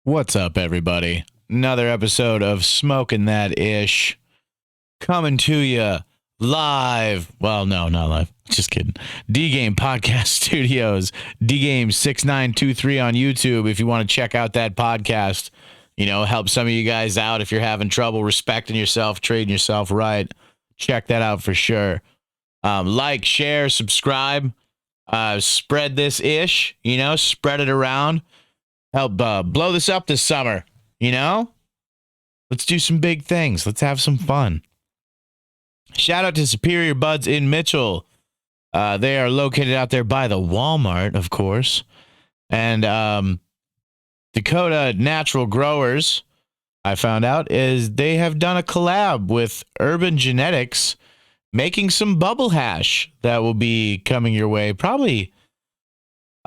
What's up, everybody? Another episode of Smoking That Ish coming to you live. Well, no, not live. Just kidding. D-Game Podcast Studios, D-Game 6923 on YouTube. If you want to check out that podcast, help some of you guys out if you're having trouble respecting yourself, treating yourself right. Check that out for sure. Like, share, subscribe, spread this ish, spread it around. Help blow this up this summer, Let's do some big things. Let's have some fun. Shout out to Superior Buds in Mitchell. They are located out there by the Walmart, of course. And Dakota Natural Growers, I found out, is they have done a collab with Urban Genetics, making some bubble hash that will be coming your way probably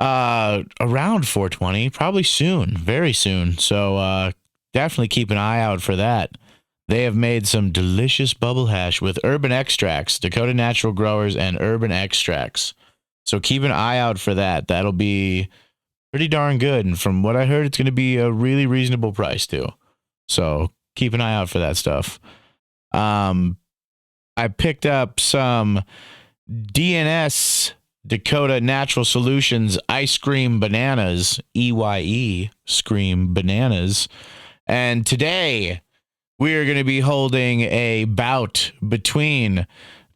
around 420, probably soon, very soon. So definitely keep an eye out for that. They have made some delicious bubble hash with Urban Extracts, Dakota Natural Growers and Urban Extracts. So keep an eye out for that. That'll be pretty darn good. And from what I heard, it's going to be a really reasonable price too. So keep an eye out for that stuff. I picked up some DNS Dakota Natural Solutions Ice Cream Bananas, EYE Scream Bananas. And today we are going to be holding a bout between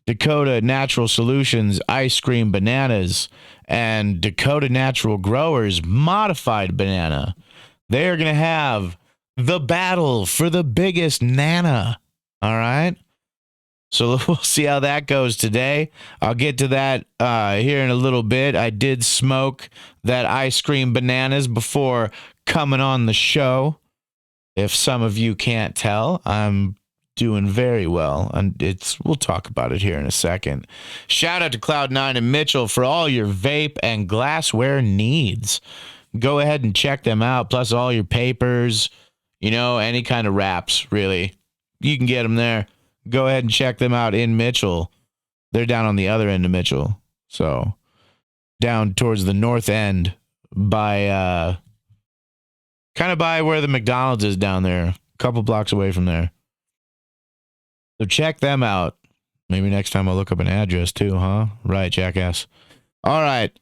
Dakota Natural Solutions Ice Cream Bananas and Dakota Natural Growers Modified Banana. They are going to have the battle for the biggest nana. All right. So we'll see how that goes today. I'll get to that here in a little bit. I did smoke that ice cream bananas before coming on the show. If some of you can't tell, I'm doing very well, and we'll talk about it here in a second. Shout out to Cloud9 and Mitchell for all your vape and glassware needs. Go ahead and check them out, plus all your papers, any kind of wraps, really. You can get them there. Go ahead and check them out in Mitchell. They're down on the other end of Mitchell. So down towards the north end by kind of by where the McDonald's is down there, a couple blocks away from there. So check them out. Maybe next time I'll look up an address too, huh? Right, jackass. All right.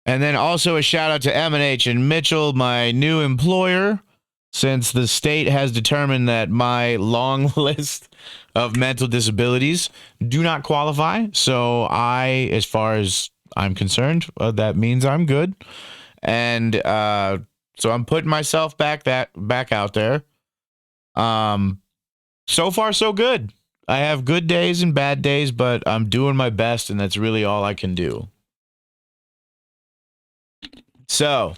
And then also a shout out to M&H and Mitchell, my new employer, since the state has determined that my long list of mental disabilities do not qualify. So as far as I'm concerned, that means I'm good. And so I'm putting myself back out there. So far, so good. I have good days and bad days, but I'm doing my best, and that's really all I can do. So,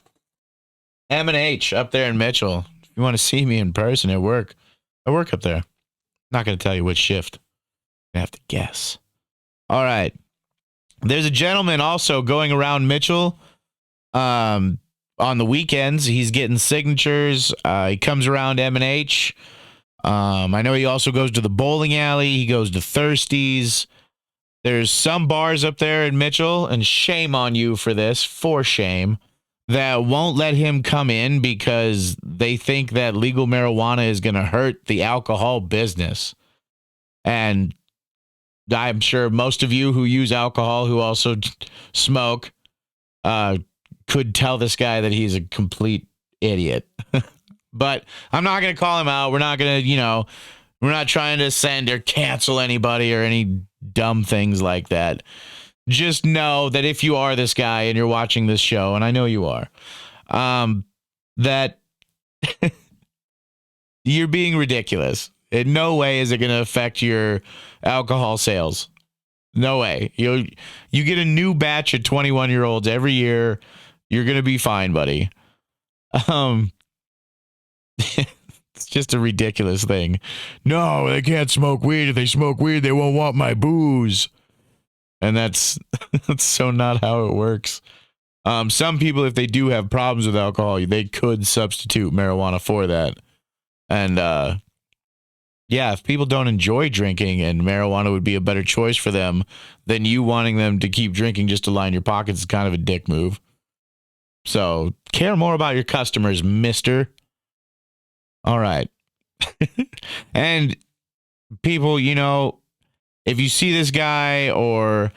M&H up there in Mitchell. If you want to see me in person at work, I work up there. Not going to tell you which shift. You have to guess. All right. There's a gentleman also going around Mitchell on the weekends. He's getting signatures. He comes around M&H. I know he also goes to the bowling alley. He goes to Thirsties. There's some bars up there in Mitchell, and shame on you for this, for shame, that won't let him come in because they think that legal marijuana is going to hurt the alcohol business. And I'm sure most of you who use alcohol, who also smoke, could tell this guy that he's a complete idiot. But I'm not going to call him out. We're not going to, we're not trying to send or cancel anybody or any dumb things like that. Just know that if you are this guy and you're watching this show, and I know you are, that you're being ridiculous. In no way is it going to affect your alcohol sales. No way. You get a new batch of 21-year-olds every year. You're going to be fine, buddy. It's just a ridiculous thing. No, they can't smoke weed. If they smoke weed, they won't want my booze. And that's so not how it works. Some people, if they do have problems with alcohol, they could substitute marijuana for that. And yeah, if people don't enjoy drinking and marijuana would be a better choice for them than you wanting them to keep drinking just to line your pockets is kind of a dick move. So care more about your customers, mister. All right. And people, if you see this guy or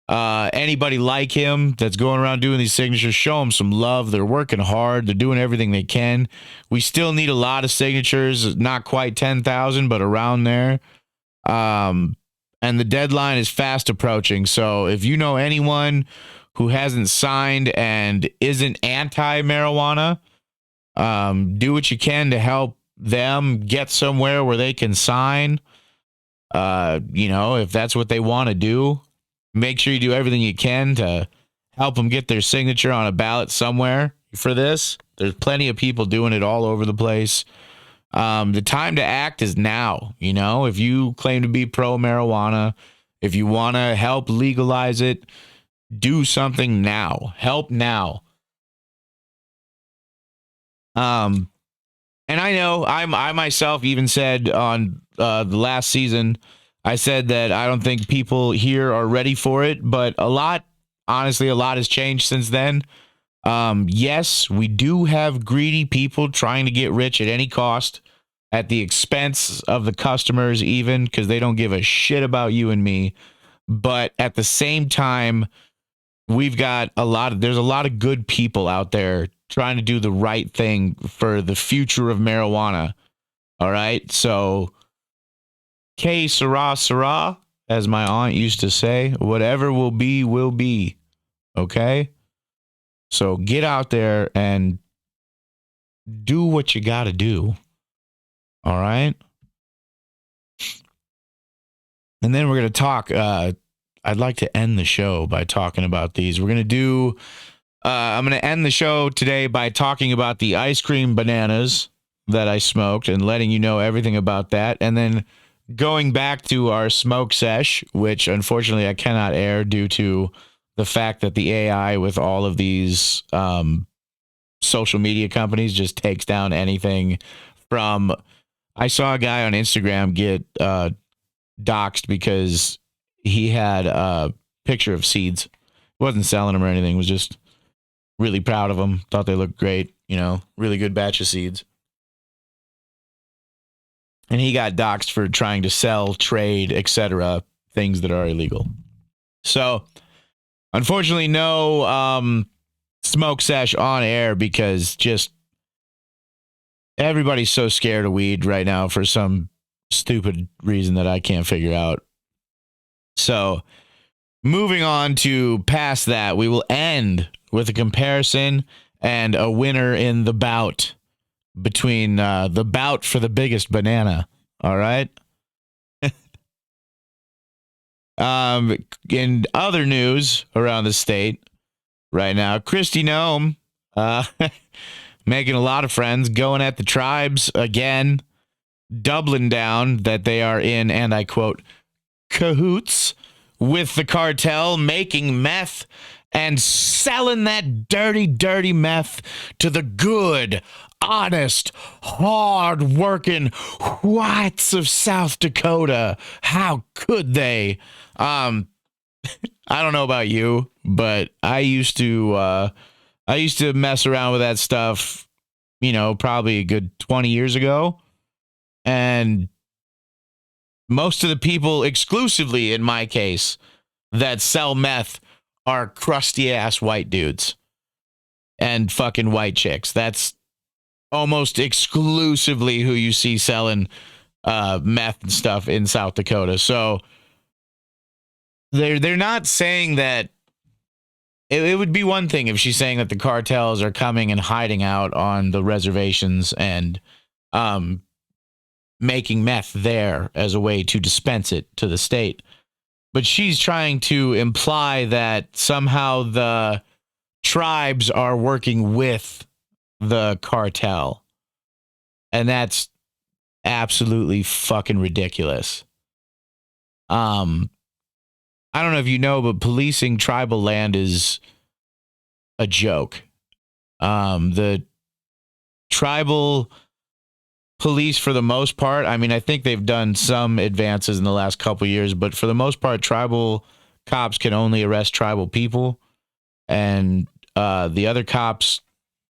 anybody like him that's going around doing these signatures, show them some love. They're working hard. They're doing everything they can. We still need a lot of signatures, not quite 10,000, but around there. And the deadline is fast approaching. So if you know anyone who hasn't signed and isn't anti-marijuana, do what you can to help them get somewhere where they can sign. If that's what they want to do, make sure you do everything you can to help them get their signature on a ballot somewhere for this. There's plenty of people doing it all over the place. The time to act is now. If you claim to be pro marijuana, if you want to help legalize it, do something now. Help now. And I know I myself even said on the last season, I said that I don't think people here are ready for it, but honestly, a lot has changed since then. Yes, we do have greedy people trying to get rich at any cost, at the expense of the customers even, because they don't give a shit about you and me. But at the same time, there's a lot of good people out there trying to do the right thing for the future of marijuana. All right. So, que sera, sera, as my aunt used to say, whatever will be, will be. Okay. So get out there and do what you got to do. All right. And then we're going to talk. I'd like to end the show by talking about these. We're going to do. I'm going to end the show today by talking about the ice cream bananas that I smoked and letting you know everything about that. And then going back to our smoke sesh, which unfortunately I cannot air due to the fact that the AI with all of these social media companies just takes down anything from. I saw a guy on Instagram get doxxed because he had a picture of seeds. Wasn't selling them or anything. Was just really proud of them. Thought they looked great. Really good batch of seeds. And he got doxxed for trying to sell, trade, etc., things that are illegal. So, unfortunately, no smoke sesh on air because just everybody's so scared of weed right now for some stupid reason that I can't figure out. So, moving on to past that, we will end with a comparison and a winner in the bout between the bout for the biggest banana. All right. In other news around the state right now, Kristi Noem making a lot of friends, going at the tribes again, doubling down that they are in, and I quote, cahoots with the cartel, making meth and selling that dirty, dirty meth to the good, honest, hard-working whites of South Dakota. How could they? I don't know about you, but I used to mess around with that stuff, probably a good 20 years ago. And most of the people, exclusively in my case, that sell meth are crusty ass white dudes and fucking white chicks. That's almost exclusively who you see selling meth and stuff in South Dakota. So they're not saying that. It would be one thing if she's saying that the cartels are coming and hiding out on the reservations and making meth there as a way to dispense it to the state. But she's trying to imply that somehow the tribes are working with the cartel. And that's absolutely fucking ridiculous. I don't know if you know, but policing tribal land is a joke. The tribal police, for the most part, I mean, I think they've done some advances in the last couple of years, but for the most part, tribal cops can only arrest tribal people. And the other cops,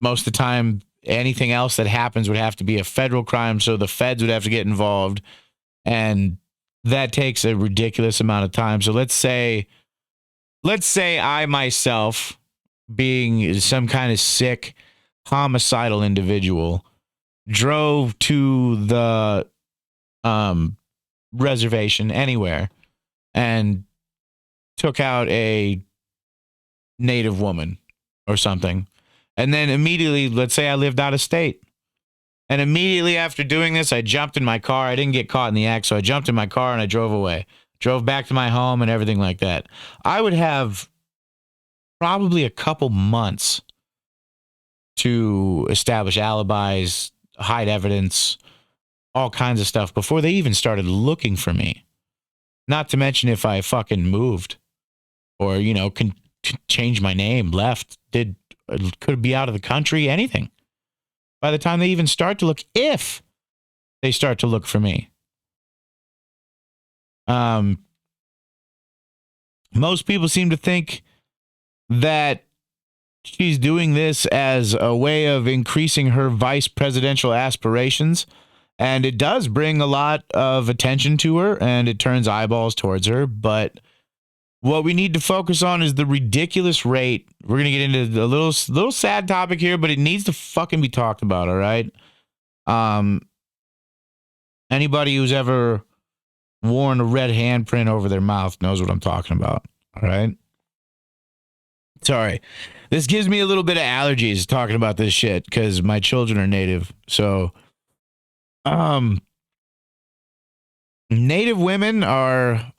most of the time, anything else that happens would have to be a federal crime, so the feds would have to get involved, and that takes a ridiculous amount of time. So let's say I myself, being some kind of sick homicidal individual, drove to the reservation anywhere and took out a native woman or something. And then immediately, let's say I lived out of state. And immediately after doing this, I jumped in my car. I didn't get caught in the act, so I jumped in my car and I drove away. Drove back to my home and everything like that. I would have probably a couple months to establish alibis, hide evidence, all kinds of stuff before they even started looking for me. Not to mention if I fucking moved or, change my name, left, could be out of the country, anything. By the time they even start to look, if they start to look for me. Most people seem to think that she's doing this as a way of increasing her vice presidential aspirations. And it does bring a lot of attention to her and it turns eyeballs towards her. But what we need to focus on is the ridiculous rate. We're going to get into a little sad topic here, but it needs to fucking be talked about, all right? Anybody who's ever worn a red handprint over their mouth knows what I'm talking about, all right? Sorry. This gives me a little bit of allergies talking about this shit because my children are native. So, native women are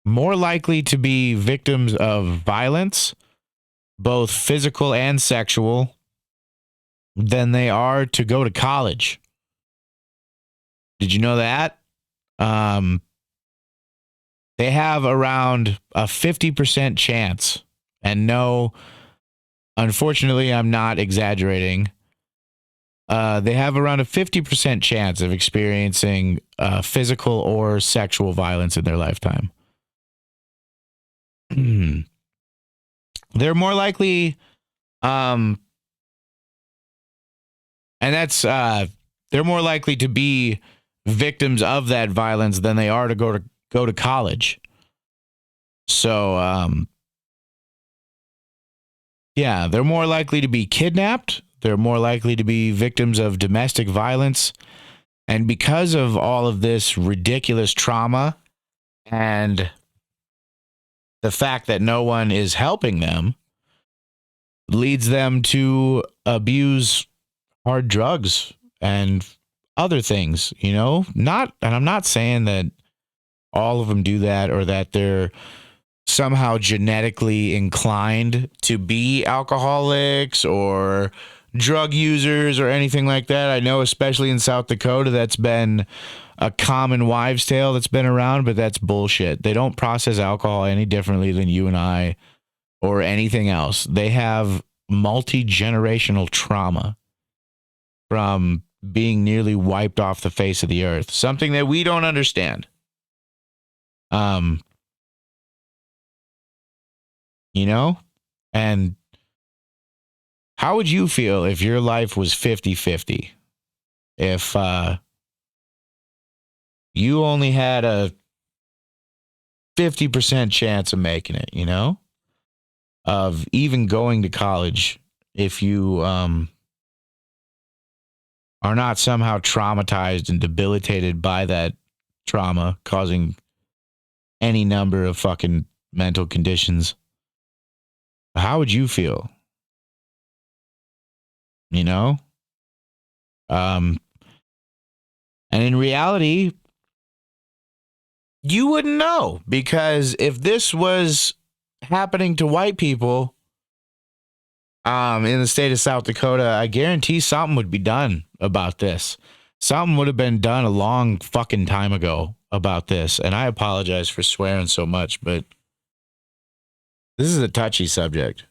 more likely to be victims of violence, both physical and sexual, than they are to go to college. Did you know that? They have around a 50% chance, and no, unfortunately, I'm not exaggerating. They have around a 50% chance of experiencing physical or sexual violence in their lifetime. They're more likely, and that's they're more likely to be victims of that violence than they are to go to college. So, yeah, they're more likely to be kidnapped. They're more likely to be victims of domestic violence. And because of all of this ridiculous trauma and the fact that no one is helping them, leads them to abuse hard drugs and other things, and I'm not saying that all of them do that or that they're somehow genetically inclined to be alcoholics or drug users or anything like that. I know, especially in South Dakota, that's been a common wives' tale that's been around, but that's bullshit. They don't process alcohol any differently than you and I or anything else. They have multi-generational trauma from being nearly wiped off the face of the earth, something that we don't understand. And how would you feel if your life was 50-50? If you only had a 50% chance of making it, of even going to college, if you are not somehow traumatized and debilitated by that trauma, causing any number of fucking mental conditions, how would you feel? And in reality, you wouldn't know, because if this was happening to white people in the state of South Dakota, I guarantee something would be done about this. Something would have been done a long fucking time ago about this. And I apologize for swearing so much, but this is a touchy subject.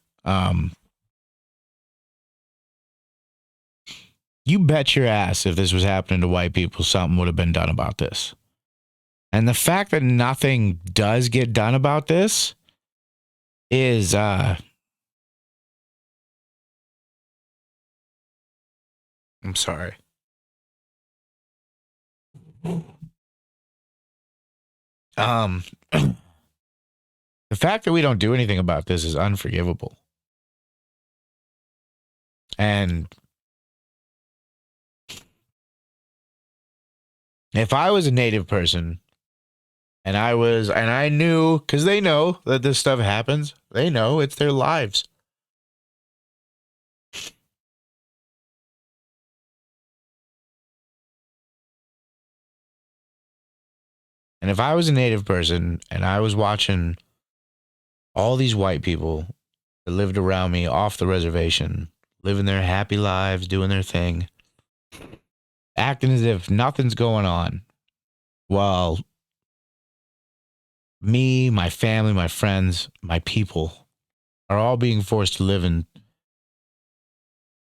You bet your ass if this was happening to white people, something would have been done about this. And the fact that nothing does get done about this is I'm sorry. The fact that we don't do anything about this is unforgivable. And if I was a Native person and I knew, because they know that this stuff happens, they know it's their lives. And if I was a Native person and I was watching all these white people that lived around me off the reservation, living their happy lives, doing their thing, acting as if nothing's going on, while me, my family, my friends, my people are all being forced to live in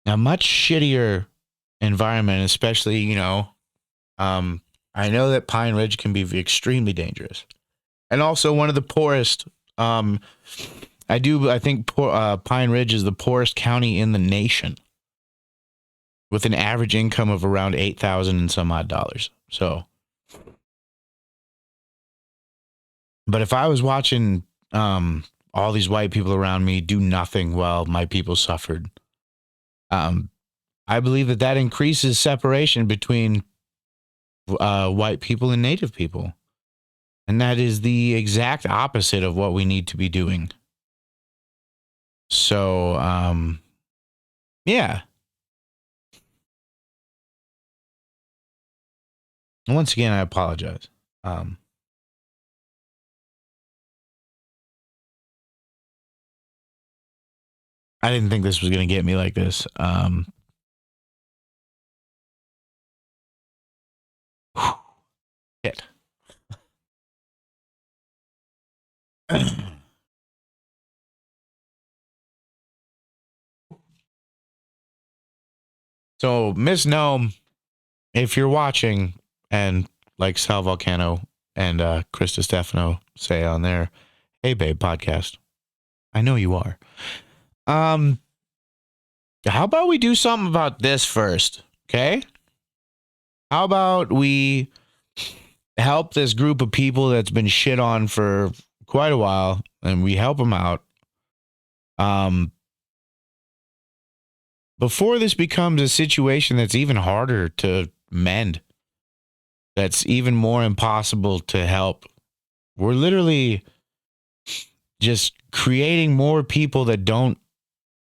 a much shittier environment, especially, I know that Pine Ridge can be extremely dangerous. And also one of the poorest, I think Pine Ridge is the poorest county in the nation with an average income of around $8,000 and some odd dollars. So, but if I was watching all these white people around me do nothing while my people suffered, I believe that increases separation between white people and Native people. And that is the exact opposite of what we need to be doing. So, yeah. Once again, I apologize. I didn't think this was going to get me like this. Shit. So, Miss Gnome, if you're watching, and like Sal Volcano and Krista Stefano say on their Hey Babe podcast, I know you are. How about we do something about this first, okay? How about we help this group of people that's been shit on for quite a while, and we help them out. Before this becomes a situation that's even harder to mend, that's even more impossible to help. We're literally just creating more people that don't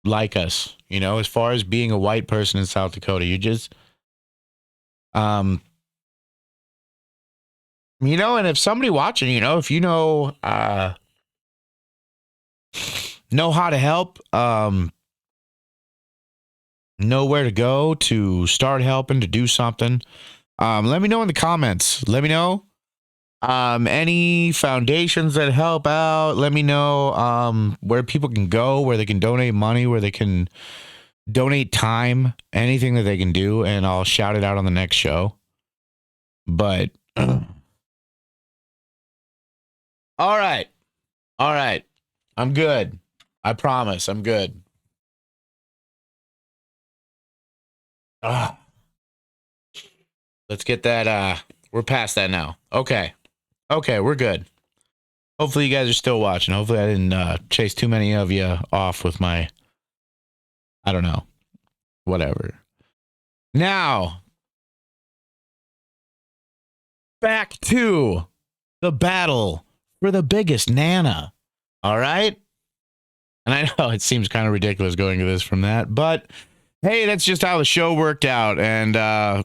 like us, as far as being a white person in South Dakota. You just, and if somebody watching, if you know how to help, know where to go to start helping, to do something, let me know in the comments. Let me know any foundations that help out. Let me know where people can go, where they can donate money, where they can donate time, anything that they can do, and I'll shout it out on the next show. But all right, I'm good. I promise, I'm good. Let's get that. We're past that now. Okay, we're good. Hopefully you guys are still watching. Hopefully I didn't chase too many of you off with my, I don't know, whatever. Now, back to the battle for the biggest Nana. All right? And I know it seems kind of ridiculous going to this from that, but hey, that's just how the show worked out. And I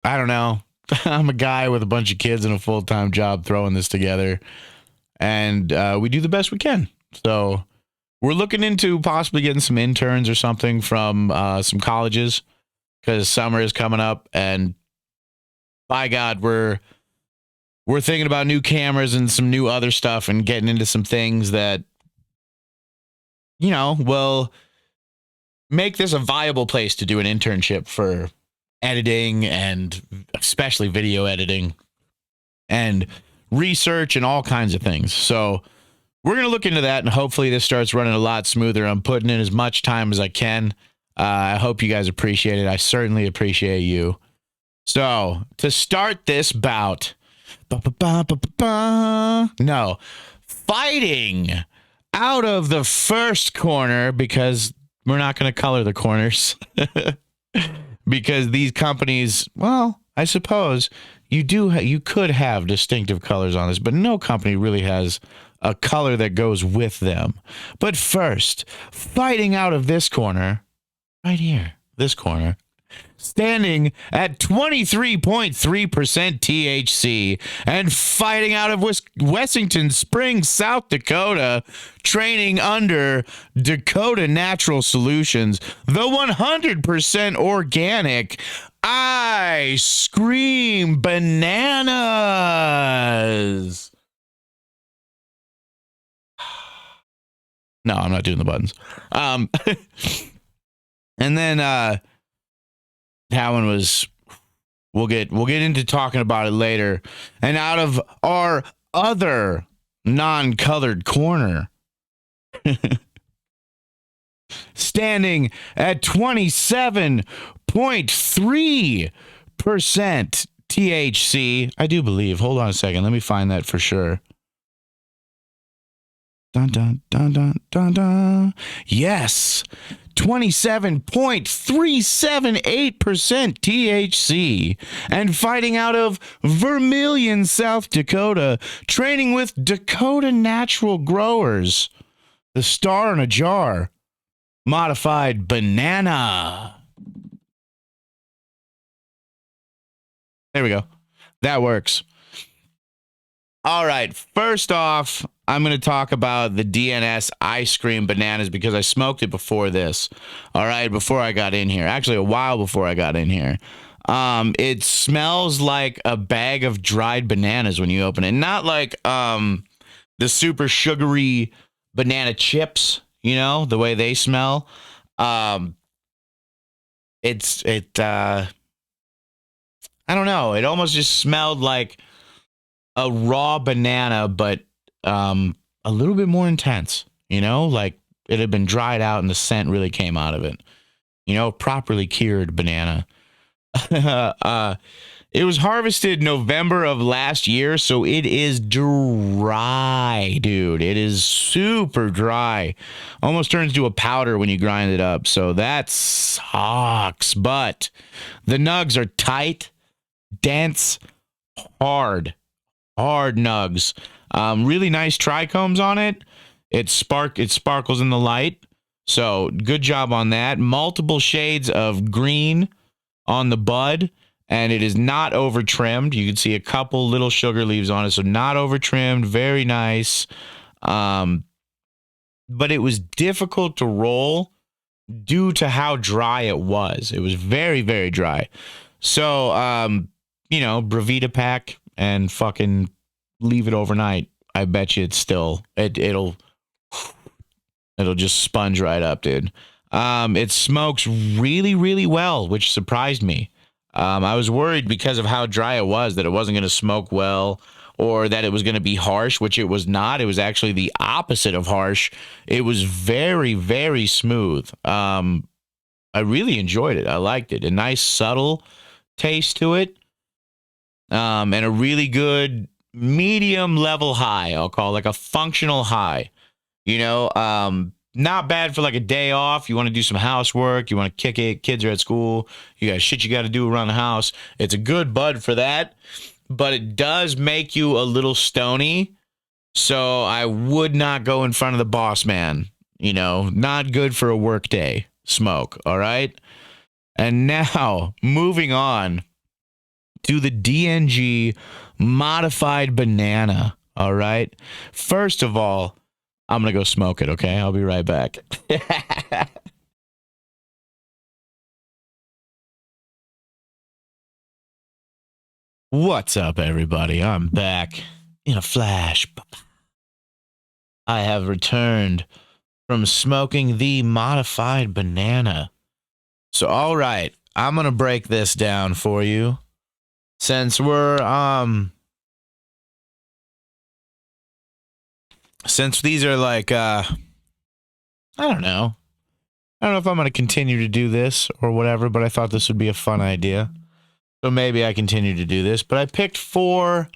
don't know. I'm a guy with a bunch of kids and a full-time job throwing this together. And we do the best we can. So we're looking into possibly getting some interns or something from some colleges, because summer is coming up. And by God, we're thinking about new cameras and some new other stuff, and getting into some things that, will make this a viable place to do an internship for editing, and especially video editing and research and all kinds of things. So we're going to look into that, and hopefully this starts running a lot smoother. I'm putting in as much time as I can. I hope you guys appreciate it. I certainly appreciate you. So, to start this bout, no, fighting out of the first corner, because we're not going to color the corners. Because these companies, well, I suppose you could have distinctive colors on this, but no company really has a color that goes with them. But first, fighting out of this corner, right here, this corner, standing at 23.3% THC and fighting out of Wessington Springs, South Dakota, training under Dakota Natural Solutions, the 100% organic Ice Cream Bananas. No, I'm not doing the buttons. And then that one was, we'll get into talking about it later. And out of our other non-colored corner, standing at 27.3% THC, I do believe. Hold on a second. Let me find that for sure. Dun, dun, dun, dun, dun, dun. Yes. 27.378% THC, and fighting out of Vermilion, South Dakota, training with Dakota Natural Growers, the Star in a Jar Modified Banana. There we go. That works. All right. First off, I'm going to talk about the DNS Ice Cream Bananas because I smoked it before this. All right. Before I got in here. Actually, a while before I got in here. It smells like a bag of dried bananas when you open it. Not like the super sugary banana chips, you know, the way they smell. I don't know. It almost just smelled like a raw banana, but a little bit more intense, you know, like it had been dried out and the scent really came out of it, you know, properly cured banana. It was harvested November of last year, so it is dry, dude. It is super dry. Almost turns to a powder when you grind it up, so that sucks. But the nugs are tight, dense, hard nugs. Really nice trichomes on it. It sparkles in the light. So good job on that. Multiple shades of green on the bud, and it is not over trimmed. You can see a couple little sugar leaves on it, so not over trimmed. Very nice. But it was difficult to roll due to how dry it was. It was very, very dry. So, you know, Brevita pack and fucking leave it overnight. I bet you it's still it'll just sponge right up, dude. It smokes really, really well, which surprised me. I was worried because of how dry it was that it wasn't going to smoke well or that it was going to be harsh, which it was not. It was actually the opposite of harsh. It was very, very smooth. I really enjoyed it. I liked it. A nice subtle taste to it. And a really good medium level high, I'll call it, like a functional high. You know, not bad for like a day off. You want to do some housework, you want to kick it, kids are at school, you got shit you got to do around the house. It's a good bud for that, but it does make you a little stony. So I would not go in front of the boss man. You know, not good for a work day smoke. All right. And now moving on to the DNG Modified Banana. All right. First of all, I'm going to go smoke it. Okay. I'll be right back. What's up, everybody? I'm back in a flash. I have returned from smoking the Modified Banana. So, all right. I'm going to break this down for you. Since since these are like, I don't know. I don't know if I'm going to continue to do this or whatever, but I thought this would be a fun idea. So maybe I continue to do this. But I picked 4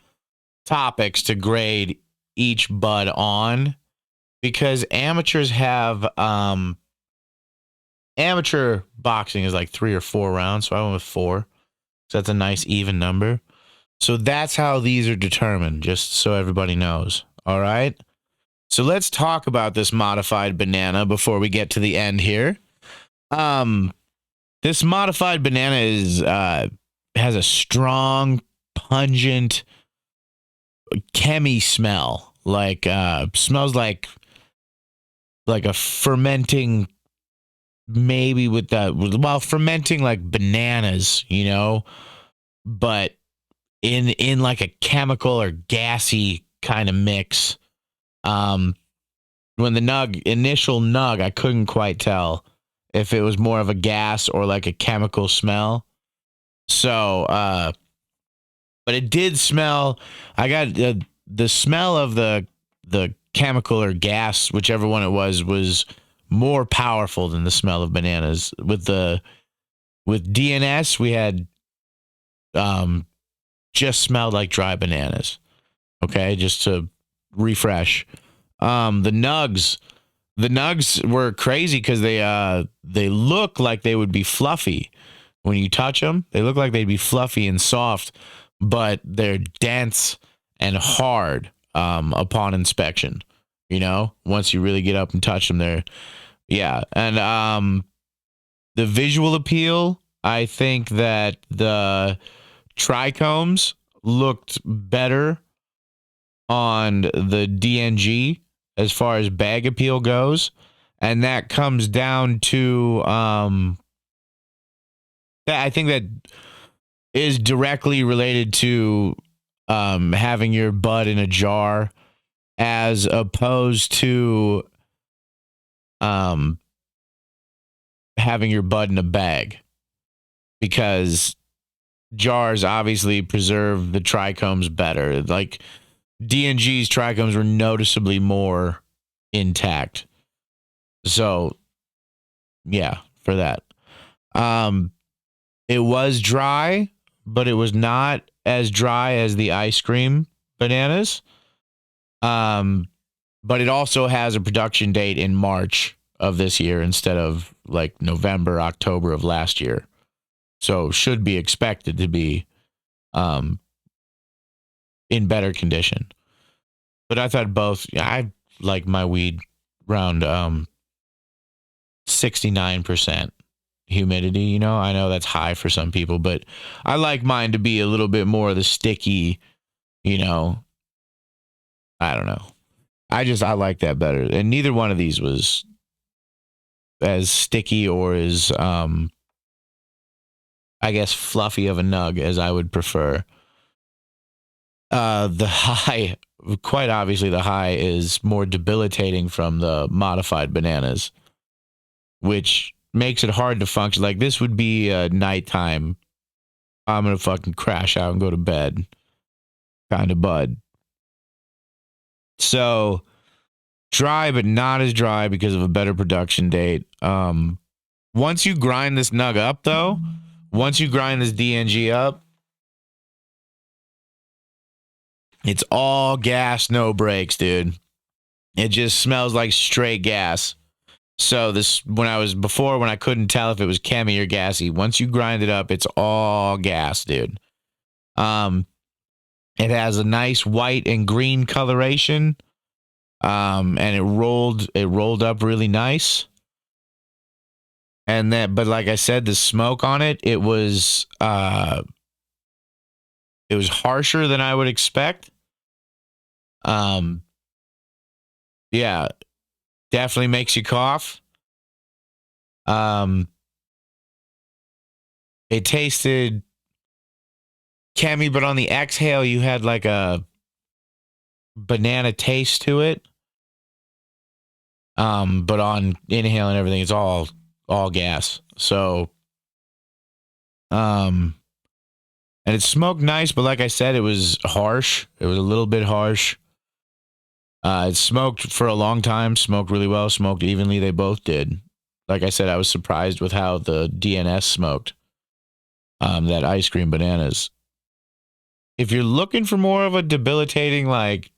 topics to grade each bud on because amateurs have amateur boxing is like 3 or 4 rounds, so I went with 4. So that's a nice even number. So that's how these are determined, just so everybody knows. All right. So let's talk about this modified banana before we get to the end here. This modified banana is has a strong, pungent, chemi smell. Like smells like a fermenting, maybe with fermenting like bananas, you know, but in like a chemical or gassy kind of mix. When the initial nug, I couldn't quite tell if it was more of a gas or like a chemical smell. So, but it did smell. I got the smell of the chemical or gas, whichever one it was more powerful than the smell of bananas. With DNS, we had just smelled like dry bananas. Okay, just to refresh. The nugs were crazy because they look like they would be fluffy when you touch them. They look like they'd be fluffy and soft, but they're dense and hard upon inspection. You know, once you really get up and touch them, and the visual appeal. I think that the trichomes looked better on the DNG as far as bag appeal goes, and that comes down to I think that is directly related to having your bud in a jar as opposed to having your bud in a bag, because jars obviously preserve the trichomes better. Like DNG's trichomes were noticeably more intact. So, yeah, for that. It was dry, but it was not as dry as the ice cream bananas. But it also has a production date in March of this year instead of like November, October of last year. So should be expected to be in better condition. But I thought both, I like my weed around 69% humidity. You know, I know that's high for some people, but I like mine to be a little bit more of the sticky, you know, I don't know. I like that better. And neither one of these was as sticky or as, I guess, fluffy of a nug as I would prefer. The high, quite obviously, the high is more debilitating from the modified bananas, which makes it hard to function. Like, this would be a nighttime, I'm going to fucking crash out and go to bed kind of bud. So, dry, but not as dry because of a better production date. Once you grind this nug up, though, once you grind this DNG up, it's all gas, no brakes, dude. It just smells like straight gas. So when I couldn't tell if it was chemi or gassy, once you grind it up, it's all gas, dude. It has a nice white and green coloration. And it rolled up really nice. And but like I said, the smoke on it, it was harsher than I would expect. Yeah, definitely makes you cough. It tasted chemi, but on the exhale, you had like a banana taste to it. But on inhale and everything, it's all gas. So, and it smoked nice, but like I said, it was harsh. It was a little bit harsh. It smoked for a long time, smoked really well, smoked evenly. They both did. like I said, I was surprised with how the DNS smoked. That ice cream bananas. If you're looking for more of a debilitating, like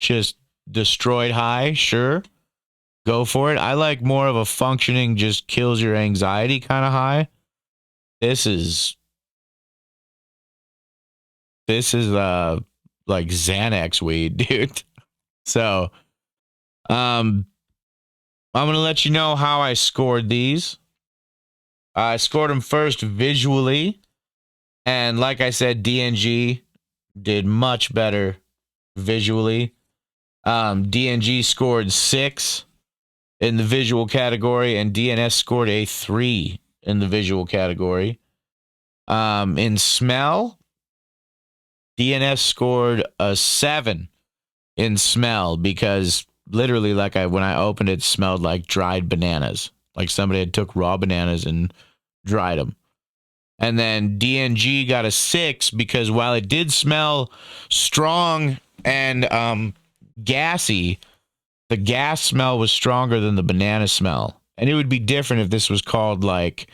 just destroyed high, sure, go for it. I like more of a functioning, just kills your anxiety kind of high. This is like Xanax weed, dude. So, I'm gonna let you know how I scored these. I scored them first visually, and like I said, DNG did much better visually. DNG scored 6 in the visual category, and DNS scored a 3 in the visual category. In smell, DNS scored a 7 in smell because literally, like when I opened it, smelled like dried bananas, like somebody had took raw bananas and dried them. And then DNG got a 6 because while it did smell strong and gassy, the gas smell was stronger than the banana smell. And it would be different if this was called like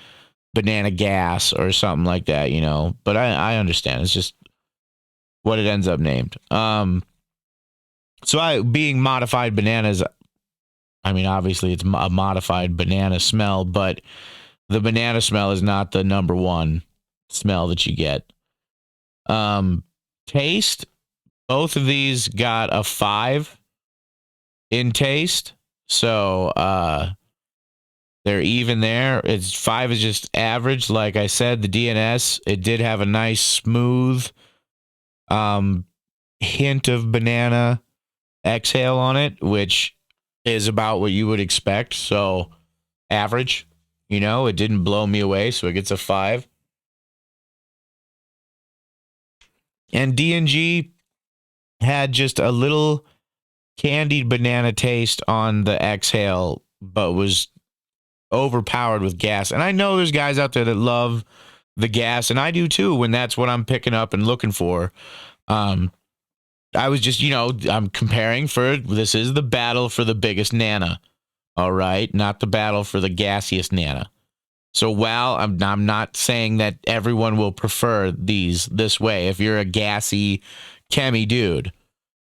banana gas or something like that, you know. But I understand. It's just what it ends up named. So being modified bananas, I mean, obviously it's a modified banana smell, but the banana smell is not the number one smell that you get. Taste, both of these got a 5 in taste. So they're even there. It's 5 is just average. Like I said, the DNS, it did have a nice smooth hint of banana exhale on it, which is about what you would expect. So average, you know, it didn't blow me away, so it gets a 5. And DNG had just a little candied banana taste on the exhale, but was overpowered with gas. And I know there's guys out there that love the gas, and I do too when that's what I'm picking up and looking for. I was just, you know, I'm comparing for, this is the battle for the biggest Nana, all right? Not the battle for the gassiest Nana. So while I'm not saying that everyone will prefer these this way, if you're a gassy chemi dude,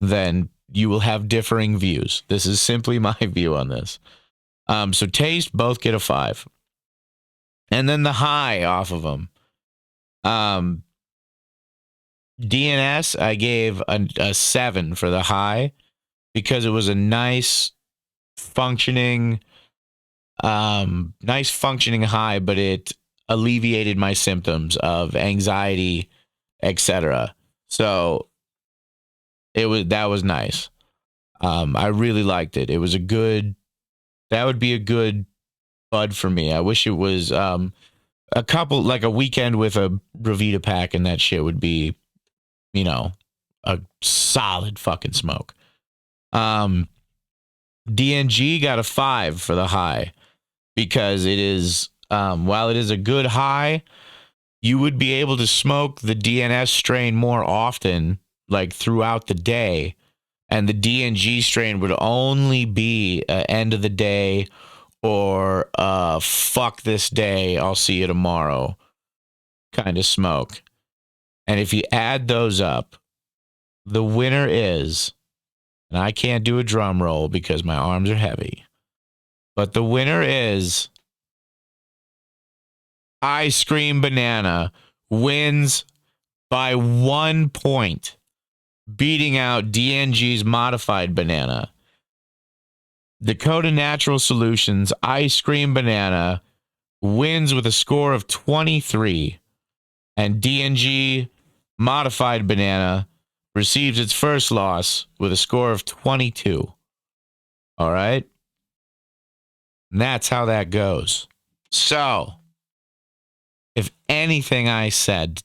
then you will have differing views. This is simply my view on this. So taste, both get a 5. And then the high off of them. DNS, I gave a 7 for the high because it was a nice functioning high, but it alleviated my symptoms of anxiety, etc. So that was nice. I really liked it. It was that would be a good bud for me. I wish it was a weekend with a Revita pack, and that shit would be, you know, a solid fucking smoke. DNG got a 5 for the high because it is, while it is a good high, you would be able to smoke the DNS strain more often, like throughout the day. And the DNG strain would only be end of the day or fuck this day, I'll see you tomorrow kind of smoke. And if you add those up, the winner is, and I can't do a drum roll because my arms are heavy, but the winner is Ice Cream Banana wins by 1 point, beating out DNG's modified banana. Dakota Natural Solutions Ice Cream Banana wins with a score of 23, and DNG modified banana receives its first loss with a score of 22. All right? And that's how that goes. So, if anything I said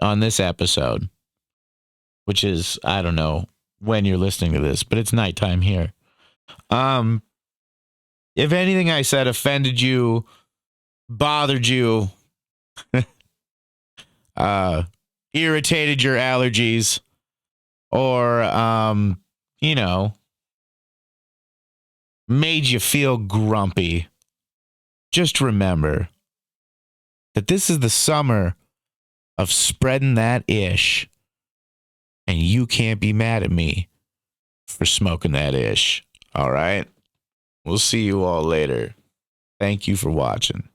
on this episode, which is, I don't know when you're listening to this, but it's nighttime here. If anything I said offended you, bothered you, irritated your allergies, or, you know, made you feel grumpy, just remember that this is the summer of spreading that ish. And you can't be mad at me for smoking that ish. All right? We'll see you all later. Thank you for watching.